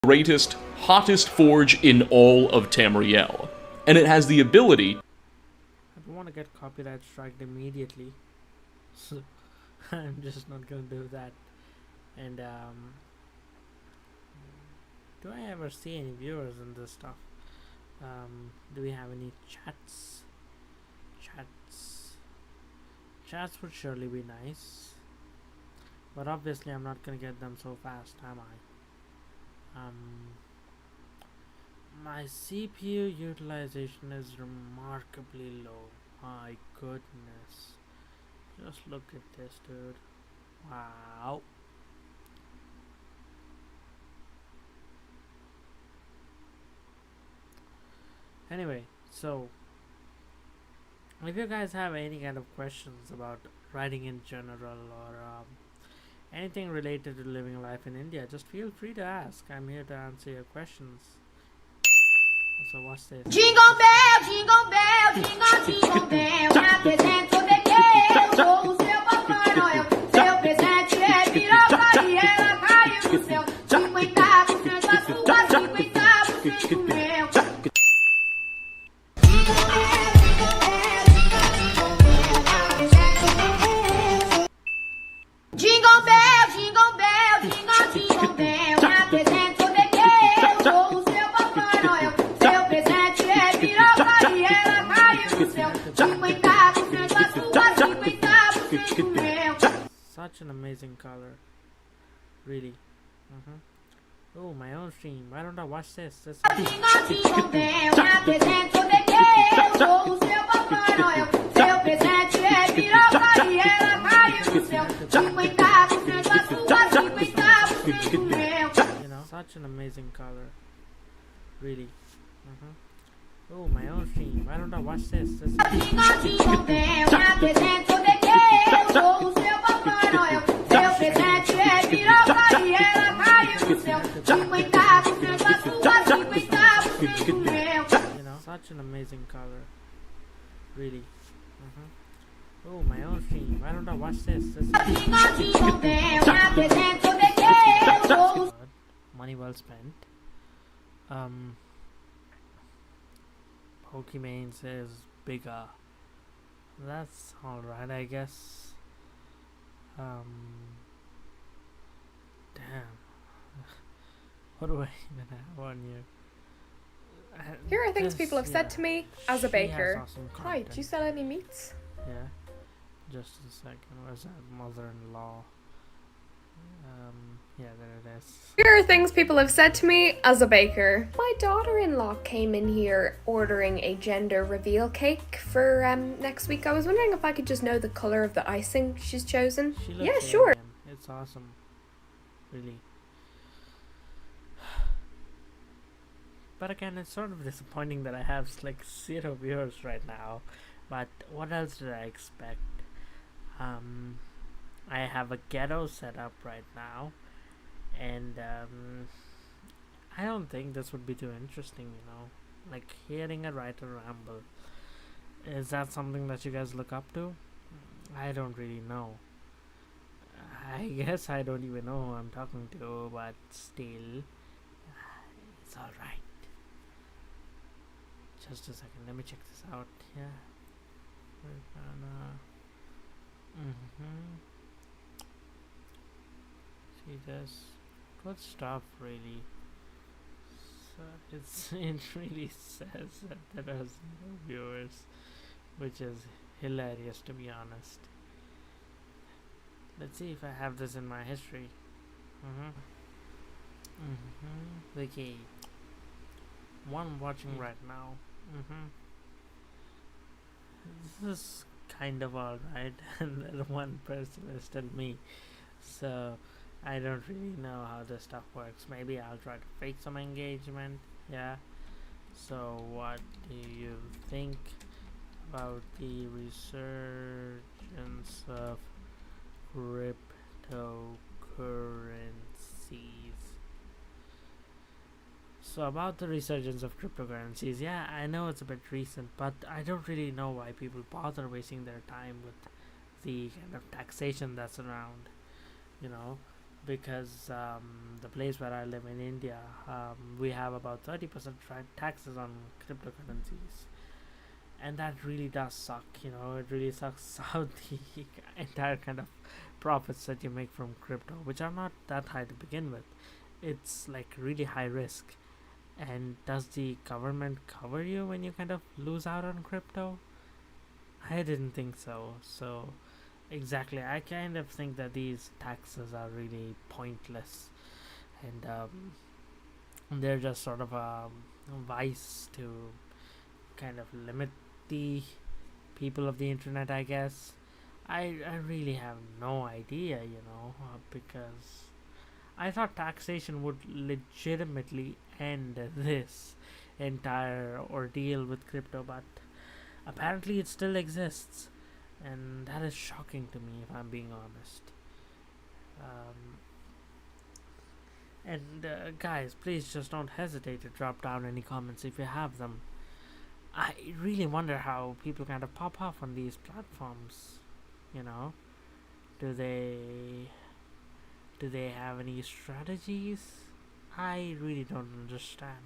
greatest, hottest forge in all of Tamriel. And it has the ability. I don't want to get copyright striked immediately, so I'm just not gonna do that. And do I ever see any viewers in this stuff? Do we have any chats? Chats would surely be nice, but obviously I'm not gonna get them so fast, am I? My CPU utilization is remarkably low. My goodness, just look at this, dude. Wow. Anyway, so if you guys have any kind of questions about writing in general, or anything related to living life in India, just feel free to ask. I'm here to answer your questions. So what's this? Jingle bell, jingle bell, jingle, jingle bell. Me apresento bequeiro, sou o seu Papai Noel. Seu presente é piroca e ela caiu do céu. 50% a sua, 50% meu. Jingle bell, jingle bell, jingle, jingle bell. Me apresento bequeiro, sou o seu Papai Noel. Seu presente é piroca e ela caiu do céu. 50% a sua, 50% meu. Such an amazing color, really. Oh, my own stream. Why don't I watch this? Jingle, jingle bell. Me apresento bequeiro, sou o seu Papai Noel. Seu presente é piroca e ela caiu do céu. 50% a sua, 50% meu. You know, such an amazing color, really. Oh, my own stream. Why don't I watch this? Jingle, jingle bell. Me apresento bequeiro, sou o seu Papai Noel. Seu presente é piroca e ela caiu do céu. 50% a sua, 50% meu. You know, such an amazing color, really. Oh, my own stream. Why don't I watch this? Jingle, jingle bell. Me apresento bequeiro, sou o Money well spent. Pokimane says bigger. That's alright, I guess. Damn. What do I even have on you? Here are things people have said to me as a She has baker. awesome Hi, do you content. sell any meats? Yeah. Just a second. Where's that mother-in-law? Yeah, there it is. Here are things people have said to me as a baker. My daughter-in-law came in here ordering a gender reveal cake for next week. I was wondering if I could just know the colour of the icing she's chosen. She looks Yeah, sure. alien. It's awesome. Really. But again, it's sort of disappointing that I have like 0 viewers right now. But what else did I expect? I have a ghetto set up right now, and I don't think this would be too interesting, you know, like hearing a writer ramble. Is that something that you guys look up to? I don't really know. I guess I don't even know who I'm talking to, but still, it's alright. Just a second, let me check this out. Yeah. We're gonna. See this? Good stuff, really. So it really says that there are 0 viewers, which is hilarious, to be honest. Let's see if I have this in my history. Okay. One watching right now. This is kind of alright, and then one person is still me. So I don't really know how this stuff works. Maybe I'll try to fake some engagement. Yeah. So what do you think about the resurgence of cryptocurrencies? So about the resurgence of cryptocurrencies, yeah, I know it's a bit recent, but I don't really know why people bother wasting their time with the kind of taxation that's around, you know. because the place where I live in India, we have about 30% taxes on cryptocurrencies, and that really does suck. It really sucks out the entire kind of profits that you make from crypto, which are not that high to begin with. It's like really high risk. And does the government cover you when you kind of lose out on crypto? I didn't think so. So, exactly, I kind of think that these taxes are really pointless, and they're just sort of a vice to kind of limit the people of the internet, I guess. I really have no idea, because I thought taxation would legitimately end this entire ordeal with crypto, but apparently it still exists, and that is shocking to me, if I'm being honest. And guys, please just don't hesitate to drop down any comments if you have them. I really wonder how people kind of pop off on these platforms. Do they have any strategies? I really don't understand.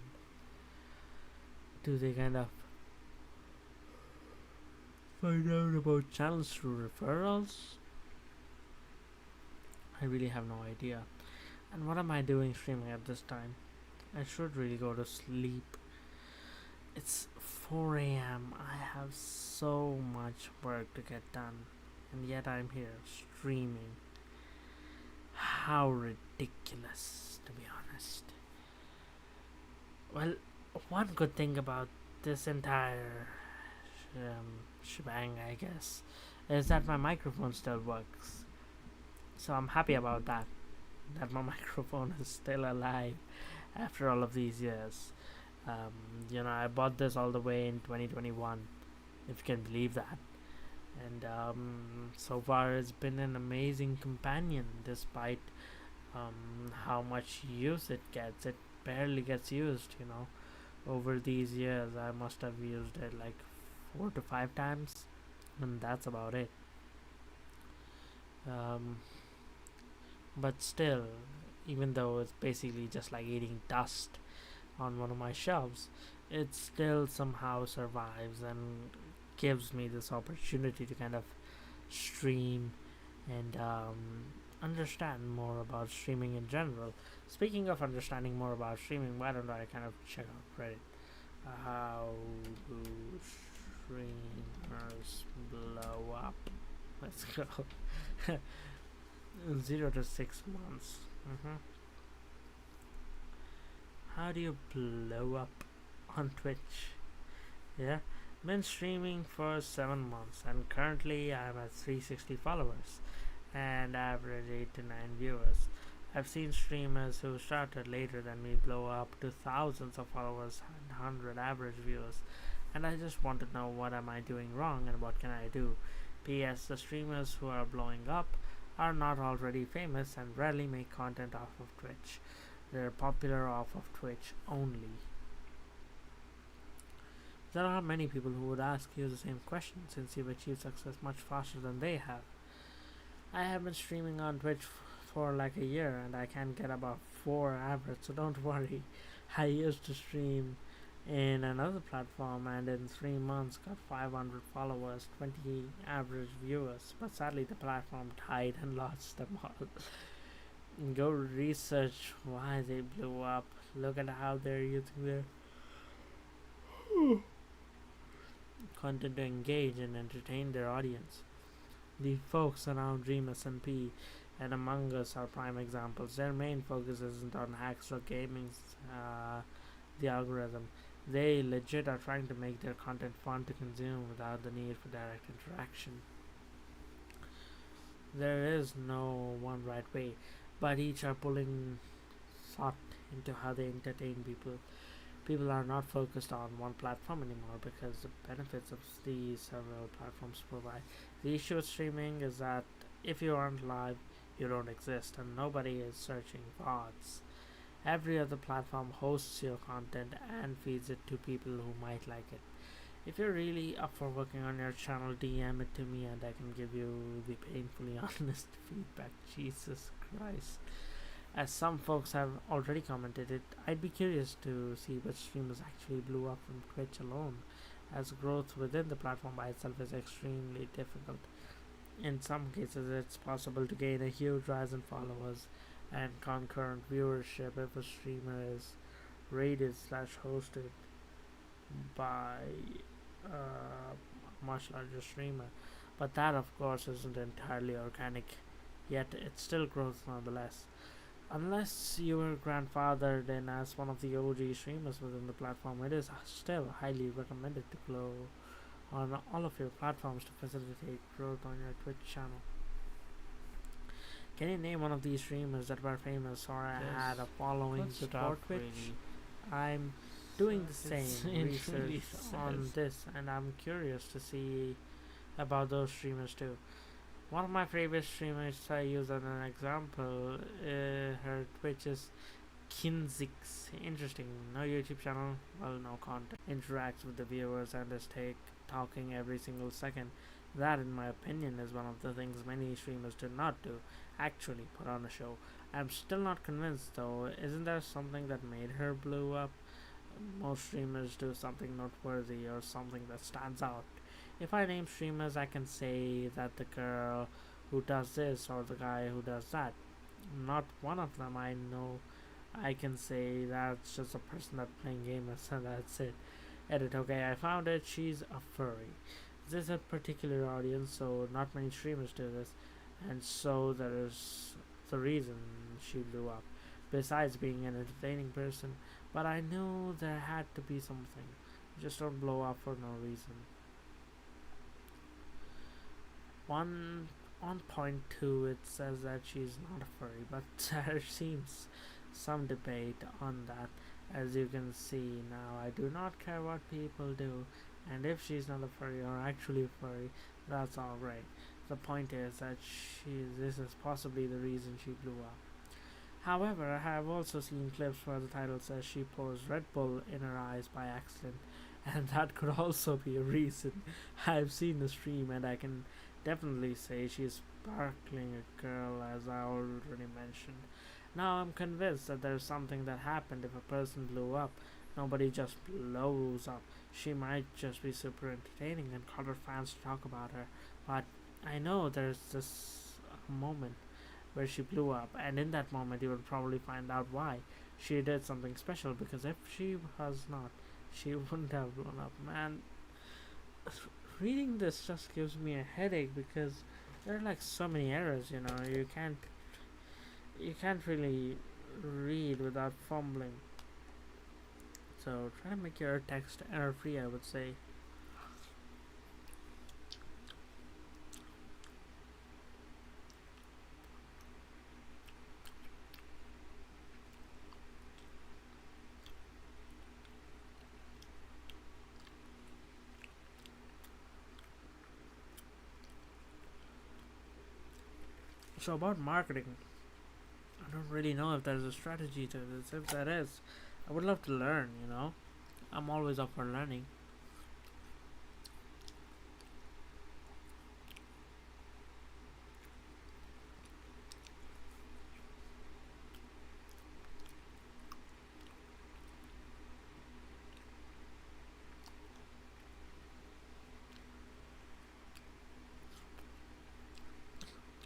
Do they kind of find out about channels through referrals? I really have no idea. And what am I doing streaming at this time? I should really go to sleep. It's 4 a.m. I have so much work to get done, and yet I'm here streaming. How ridiculous, to be honest. Well, one good thing about this entire shebang, I guess, is that my microphone still works. So I'm happy about that. That my microphone is still alive after all of these years. I bought this all the way in 2021, if you can believe that. And so far it's been an amazing companion, despite how much use it gets. It barely gets used. Over these years I must have used it like 4 to 5 times, and that's about it. But still, even though it's basically just like eating dust on one of my shelves, it still somehow survives and gives me this opportunity to kind of stream and understand more about streaming in general. Speaking of understanding more about streaming, why don't I kind of check out Reddit? How do streamers blow up? Let's go. 0 to 6 months. How do you blow up on Twitch? Yeah, been streaming for 7 months, and currently I'm at 360 followers and average 8 to 9 viewers. I've seen streamers who started later than me blow up to thousands of followers and 100 average viewers, and I just want to know, what am I doing wrong and what can I do? P.S. The streamers who are blowing up are not already famous and rarely make content off of Twitch. They're popular off of Twitch only. There are many people who would ask you the same question, since you've achieved success much faster than they have. I have been streaming on Twitch for like a year, and I can get about 4 average, so don't worry. I used to stream in another platform, and in 3 months got 500 followers, 20 average viewers, but sadly the platform died and lost them all. Go research why they blew up. Look at how they're using their content to engage and entertain their audience. The folks around Dream SMP and Among Us are prime examples. Their main focus isn't on hacks or gaming's the algorithm. They legit are trying to make their content fun to consume without the need for direct interaction. There is no one right way, but each are pulling thought into how they entertain people. People are not focused on one platform anymore because the benefits of these several platforms provide. The issue with streaming is that if you aren't live, you don't exist, and nobody is searching VODs. Every other platform hosts your content and feeds it to people who might like it. If you're really up for working on your channel, DM it to me and I can give you the painfully honest feedback. Jesus Christ. As some folks have already commented it, I'd be curious to see which streamers actually blew up from Twitch alone, as growth within the platform by itself is extremely difficult. In some cases, it's possible to gain a huge rise in followers and concurrent viewership if a streamer is rated/hosted by a much larger streamer. But that, of course, isn't entirely organic, yet it still grows nonetheless. Unless you were grandfathered in as one of the OG streamers within the platform, it is still highly recommended to grow on all of your platforms to facilitate growth on your Twitch channel. Can you name one of these streamers that were famous or had a following before Twitch? I'm doing the same research on this, and I'm curious to see about those streamers too. One of my favorite streamers I use as an example, her Twitch is Kinzix. Interesting. No YouTube channel, well, no content. Interacts with the viewers and is talking every single second. That, in my opinion, is one of the things many streamers do not do. Actually, put on a show. I'm still not convinced though. Isn't there something that made her blow up? Most streamers do something noteworthy or something that stands out. If I name streamers, I can say that the girl who does this or the guy who does that. Not one of them I know. I can say that's just a person that's playing games and that's it. Edit. Okay, I found it. She's a furry. This is a particular audience, so not many streamers do this, and so there is the reason she blew up. Besides being an entertaining person, but I knew there had to be something. Just don't blow up for no reason. On point 2, it says that she's not a furry, but there seems some debate on that. As you can see now, I do not care what people do, and if she's not a furry or actually a furry, that's alright. The point is that this is possibly the reason she blew up. However, I have also seen clips where the title says she pours Red Bull in her eyes by accident, and that could also be a reason. I've seen the stream and I can definitely say she's sparkling a girl, as I already mentioned. Now I'm convinced that there's something that happened if a person blew up. Nobody just blows up. She might just be super entertaining and caught her fans to talk about her. But I know there's this moment where she blew up, and in that moment you would probably find out why. She did something special, because if she was not, she wouldn't have blown up. Man, reading this just gives me a headache, because there are like so many errors, you know. You can't really read without fumbling. So try to make your text error free, I would say. So about marketing, I don't really know if there's a strategy to this. If there is, I would love to learn, you know. I'm always up for learning.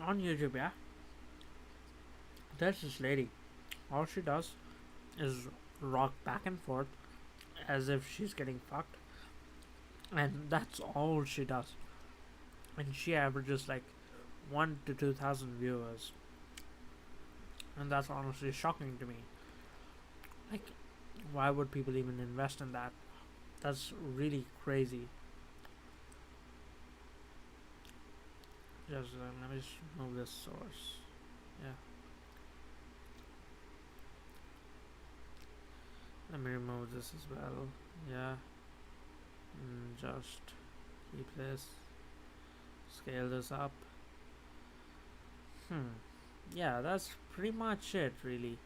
On YouTube, yeah, there's this lady. All she does is rock back and forth as if she's getting fucked, and that's all she does. And she averages like 1 to 2,000 viewers, and that's honestly shocking to me. Like, why would people even invest in that? That's really crazy. Just let me just move this source. Yeah. Let me remove this as well. Yeah. And just keep this. Scale this up. Yeah, that's pretty much it, really.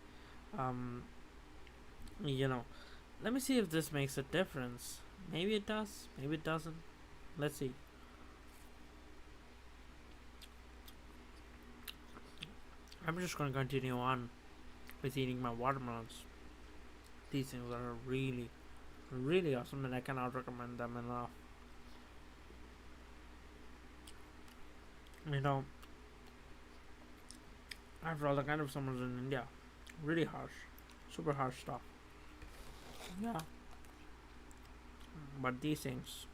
You know, let me see if this makes a difference. Maybe it does. Maybe it doesn't. Let's see. I'm just going to continue on with eating my watermelons. These things are really, really awesome, and I cannot recommend them enough. You know, after all the kind of summers in India, really harsh, super harsh stuff. Yeah, but these things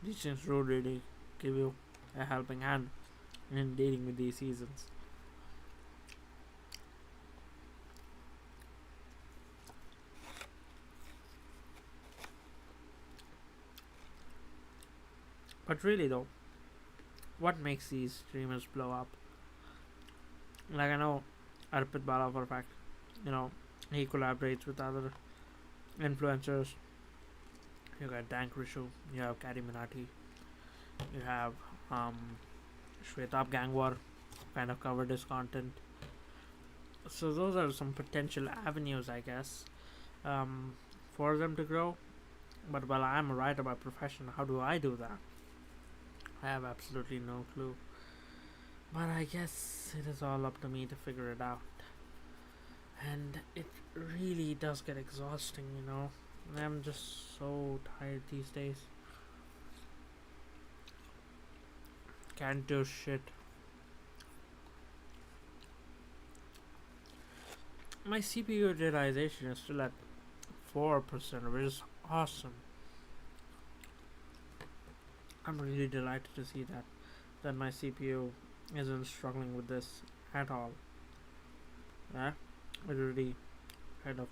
really give you a helping hand in dealing with these seasons. But really though, what makes these streamers blow up? Like I know Arpit Bala for a fact, you know, he collaborates with other influencers. You got Dank Rishu, you have Kari Minati, you have Shwetab Gangwar kind of covered his content. So those are some potential avenues, I guess, for them to grow. But while I'm a writer by profession, how do I do that? I have absolutely no clue. But I guess it is all up to me to figure it out. And it really does get exhausting, you know. I'm just so tired these days. Can't do shit. My CPU utilization is still at 4%, which is awesome. I'm really delighted to see that my CPU isn't struggling with this at all. Yeah, it really kind of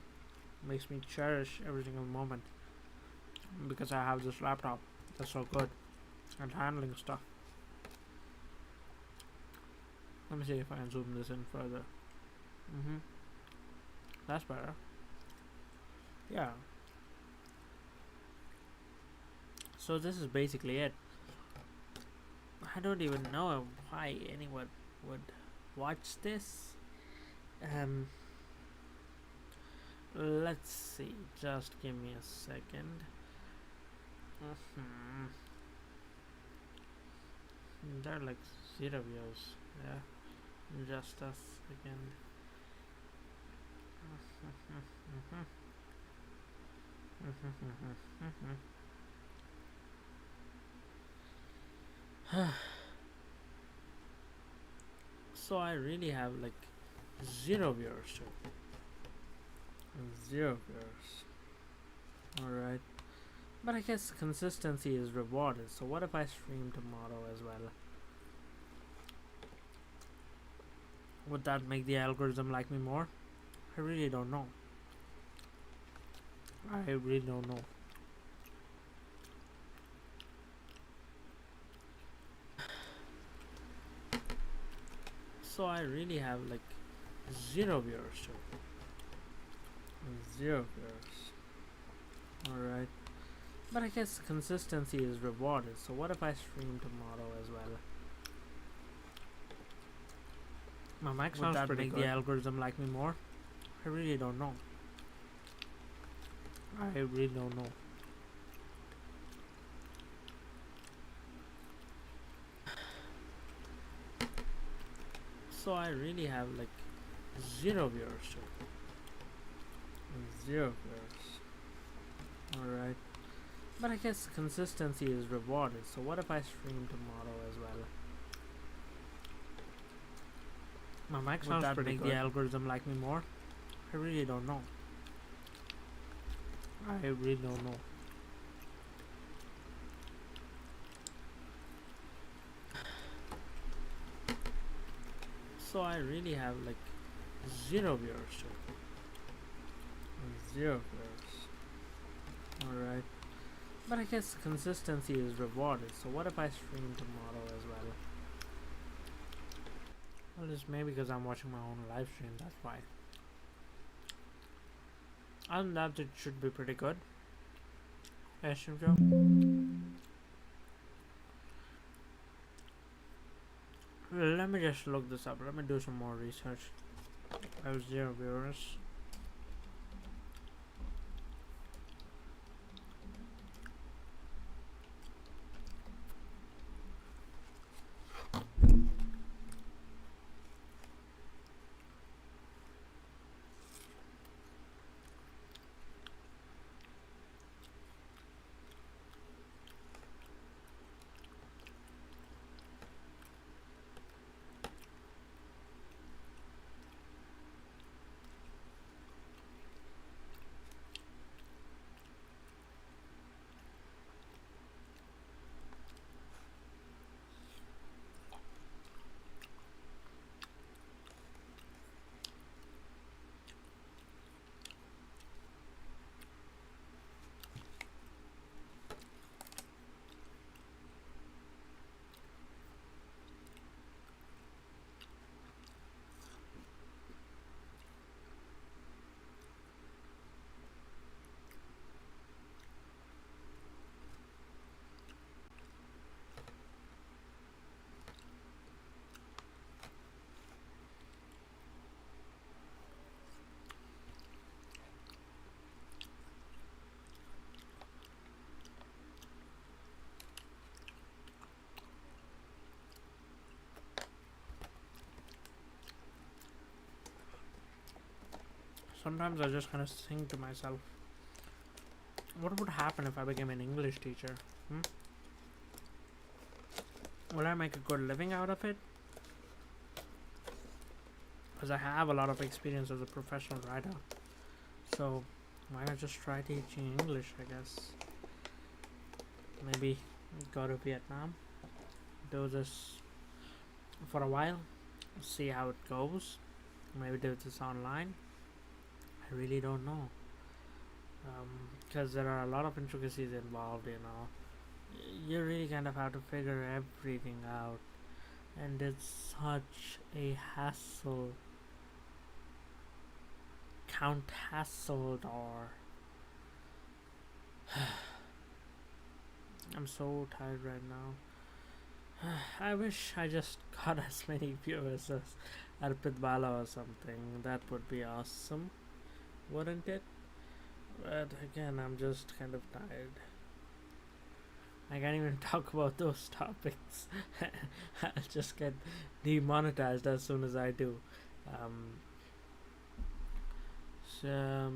makes me cherish every single moment because I have this laptop that's so good at handling stuff. Let me see if I can zoom this in further. That's better. Yeah. So this is basically it. I don't even know why anyone would watch this. Let's see. Just give me a second. There are like 0 views. Yeah. Just a second. So I really have like 0 viewers. 0 viewers. Alright. But I guess consistency is rewarded. So what if I stream tomorrow as well? Would that make the algorithm like me more? I really don't know. I really don't know. So I really have like 0 viewers. 0 viewers. Alright. But I guess consistency is rewarded. So what if I stream tomorrow as well? My mic sounds pretty good. Would that make the algorithm like me more? I really don't know. I really don't know. So I really have like 0 viewers. 0 viewers. Alright. But I guess consistency is rewarded. So what if I stream tomorrow as well? My mic sounds pretty good. Would that make the algorithm like me more? I really don't know. I really don't know. So I really have like 0 viewers. 0 viewers. Alright. But I guess consistency is rewarded. So what if I stream tomorrow as well? Well, it's maybe because I'm watching my own live stream, that's why. Other than that, it should be pretty good. Ashton Joe. Let me just look this up. Let me do some more research. I have 0 viewers. sometimes I just kind of think to myself, what would happen if I became an English teacher? Will I make a good living out of it? Because I have a lot of experience as a professional writer. So, why not just try teaching English, I guess? Maybe go to Vietnam, do this for a while, see how it goes. Maybe do this online. I really don't know. Because there are a lot of intricacies involved, you know. You really kind of have to figure everything out. And it's such a hassle. Count Hasseldor. I'm so tired right now. I wish I just got as many viewers as Arpit Bala or something. That would be awesome, wouldn't it? But again, I'm just kind of tired. I can't even talk about those topics. I'll just get demonetized as soon as I do. So,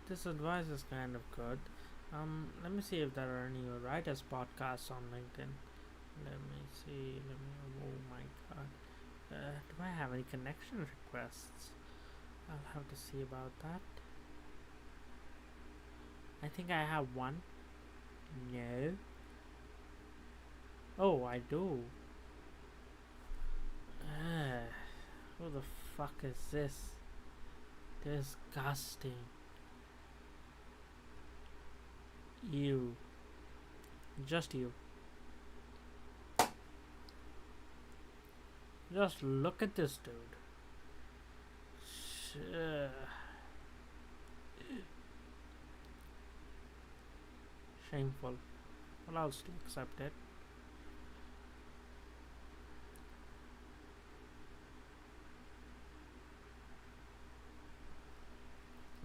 this advice is kind of good. Let me see if there are any writers podcasts on LinkedIn. Let me see. Oh my god. Do I have any connection requests? I'll have to see about that. I think I have one. No. Oh, I do. Who the fuck is this? Disgusting. You. Just you. Just look at this dude. Shameful. Well, I'll still accept it.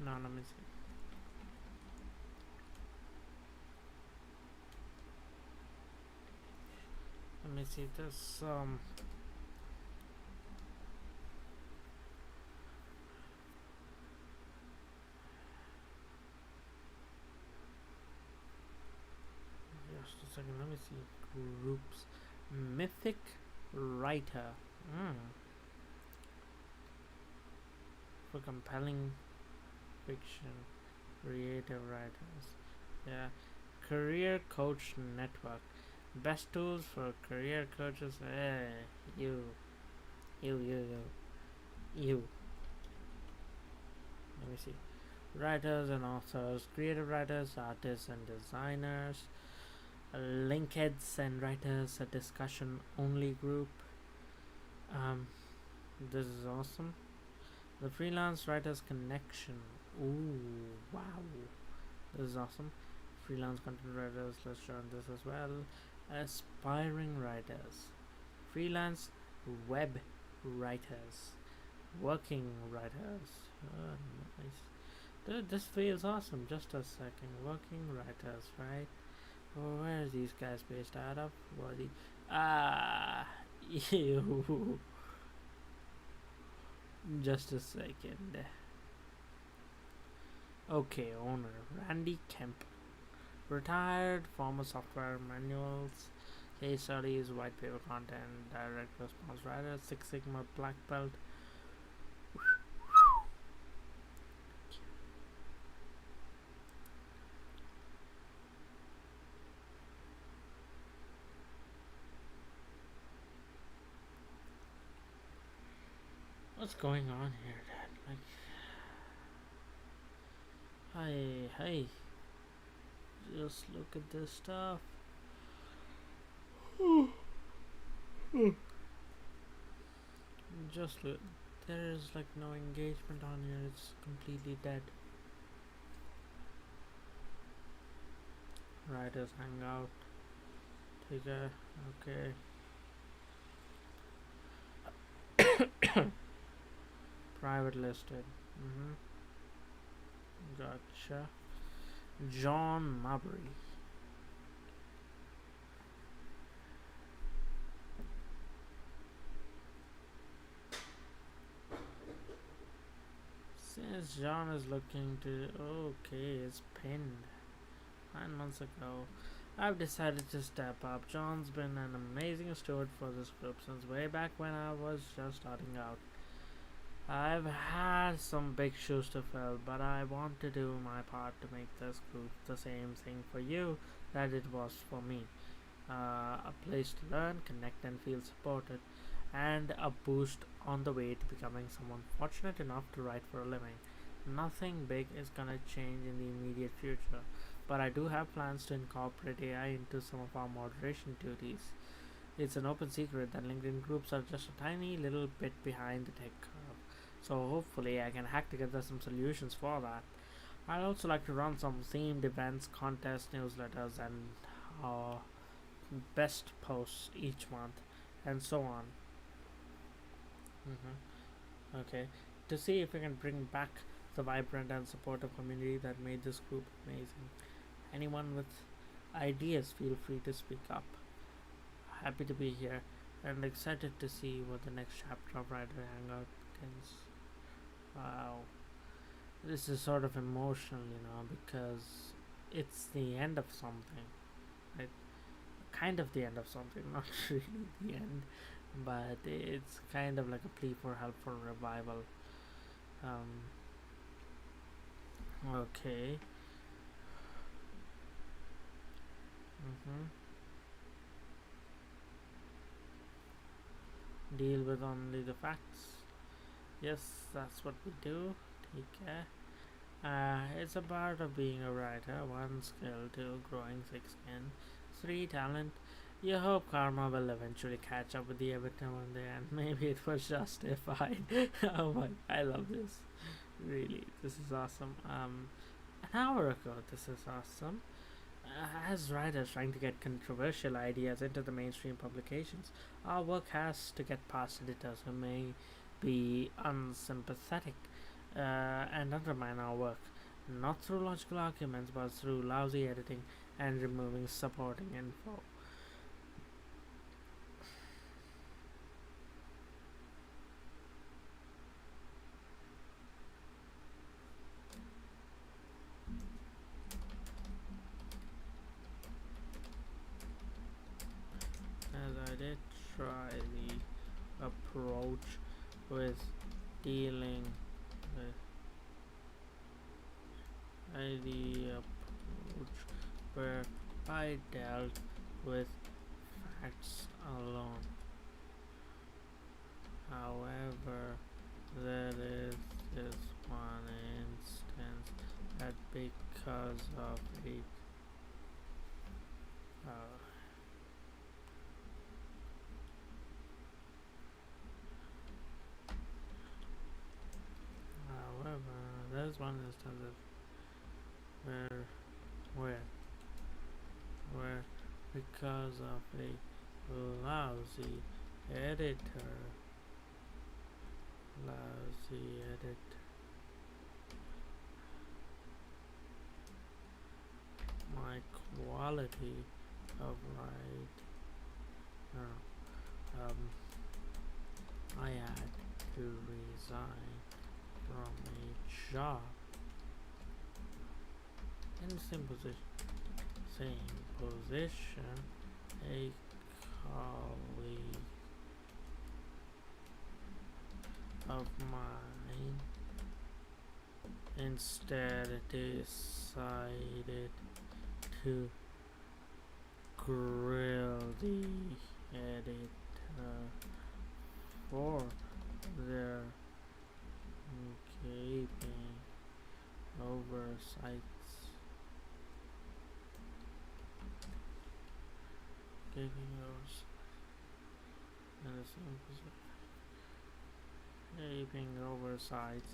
No, let me see. Let me see this. Just a second. Let me see. Groups. Mythic writer. For compelling fiction, creative writers. Yeah. Career Coach Network. Best tools for career coaches. You. Let me see. Writers and authors, creative writers, artists and designers. Linkheads and writers, a discussion only group. This is awesome. The Freelance Writers Connection. Ooh, wow. This is awesome. Freelance content writers, let's join this as well. Aspiring writers. Freelance web writers. Working writers. Nice. This feels awesome. Just a second. Working writers, right? Oh, where are these guys based out of? Ew. Just a second. Okay, owner Randy Kemp. Retired, former software manuals, case studies, white paper content, direct response writer, Six Sigma black belt. What's going on here, Dad? Like, hey. Just look at this stuff. Just look. There is like no engagement on here. It's completely dead. Writers Hangout. Take a. Okay. Private listed. Gotcha. John Marbury. Since John is looking to... Okay, it's pinned. 9 months ago, I've decided to step up. John's been an amazing steward for this group since way back when I was just starting out. I've had some big shoes to fill, but I want to do my part to make this group the same thing for you that it was for me. A place to learn, connect and feel supported, and a boost on the way to becoming someone fortunate enough to write for a living. Nothing big is gonna change in the immediate future, but I do have plans to incorporate AI into some of our moderation duties. It's an open secret that LinkedIn groups are just a tiny little bit behind the tech curve, so hopefully I can hack together some solutions for that. I'd also like to run some themed events, contests, newsletters, and best posts each month, and so on. Okay, to see if we can bring back the vibrant and supportive community that made this group amazing. Anyone with ideas, feel free to speak up. Happy to be here and excited to see what the next chapter of Writer Hangout begins. Wow, this is sort of emotional, because it's the end of something, right? Kind of the end of something, not really the end, but it's kind of like a plea for help, for revival. Okay. Deal with only the facts. Yes, that's what we do. Take care. It's a part of being a writer. 1 skill, 2 growing thick skin, 3 talent. You hope karma will eventually catch up with you every now and then. Maybe it was justified. Oh my, I love this. Really, this is awesome. An hour ago, this is awesome. As writers trying to get controversial ideas into the mainstream publications, our work has to get past editors who may be unsympathetic and undermine our work. Not through logical arguments, but through lousy editing and removing supporting info. As I did try the approach with dealing with the approach where I dealt with facts alone. However, there is this one instance that because of it however, there's one instance where because of a lousy editor my quality of I had to resign from a job in the same position. A colleague of mine instead decided to grill the editor for their gaping oversights. Gaping oversights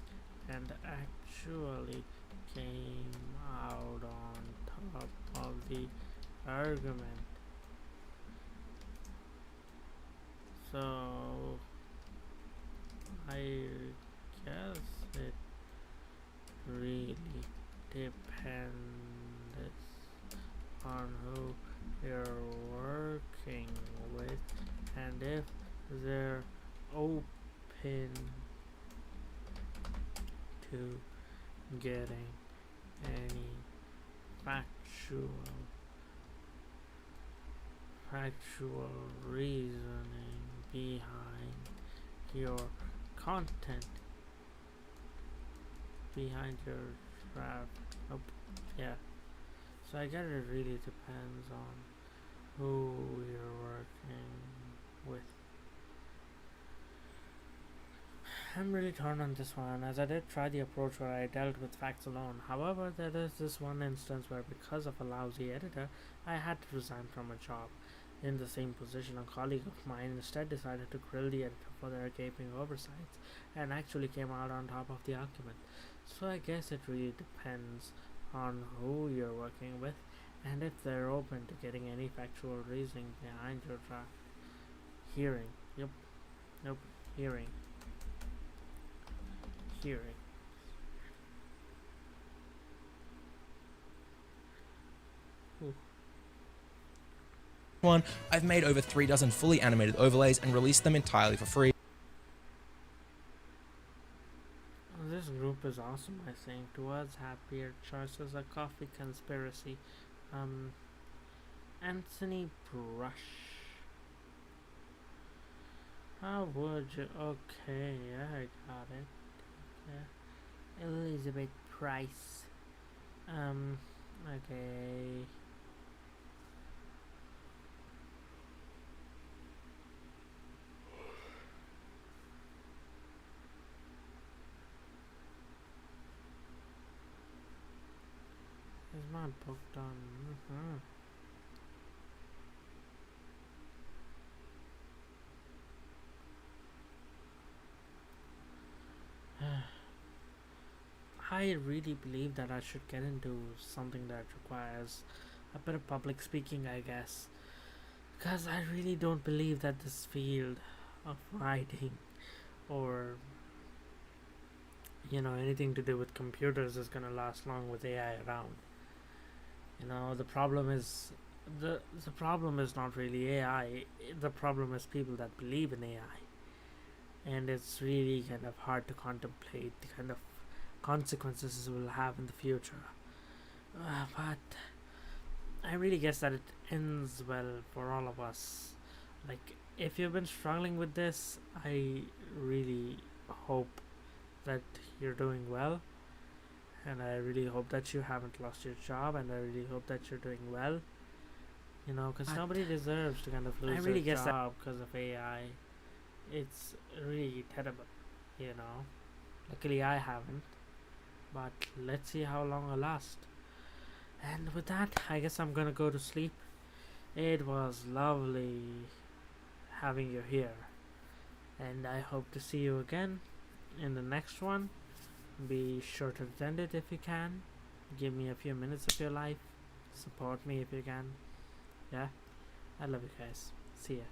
and actually came out on top of the argument. So I guess it really depends on who you're working with and if they're open to getting any factual reasoning behind your content, behind your trap. Oh, yeah. So I guess it really depends on who you're working with. I'm really torn on this one, as I did try the approach where I dealt with facts alone. However, there is this one instance where, because of a lousy editor, I had to resign from a job. In the same position, a colleague of mine instead decided to grill the editor for their gaping oversights and actually came out on top of the argument. So I guess it really depends on who you're working with and if they're open to getting any factual reasoning behind your draft. Hearing. Hearing. Ooh. One, I've made over 3 dozen fully animated overlays and released them entirely for free. This group is awesome, I think. Towards happier choices, a coffee conspiracy. Anthony Brush. How would you? Okay, yeah, I got it. Yeah. Elizabeth Price. Okay. Is my book done? I really believe that I should get into something that requires a bit of public speaking, I guess. Because I really don't believe that this field of writing or anything to do with computers is gonna last long with AI around. The problem is the problem is not really AI. The problem is people that believe in AI, and it's really kind of hard to contemplate the kind of consequences it will have in the future. But I really guess that it ends well for all of us. Like, if you've been struggling with this, I really hope that you're doing well, and I really hope that you haven't lost your job, and I really hope that you're doing well, because nobody deserves to kind of lose their job because of AI. It's really terrible, luckily I haven't, but let's see how long I last. And with that, I guess I'm gonna go to sleep. It was lovely having you here, and I hope to see you again in the next one. Be sure to attend it if you can. Give me a few minutes of your life. Support me if you can. Yeah, I love you guys. See ya.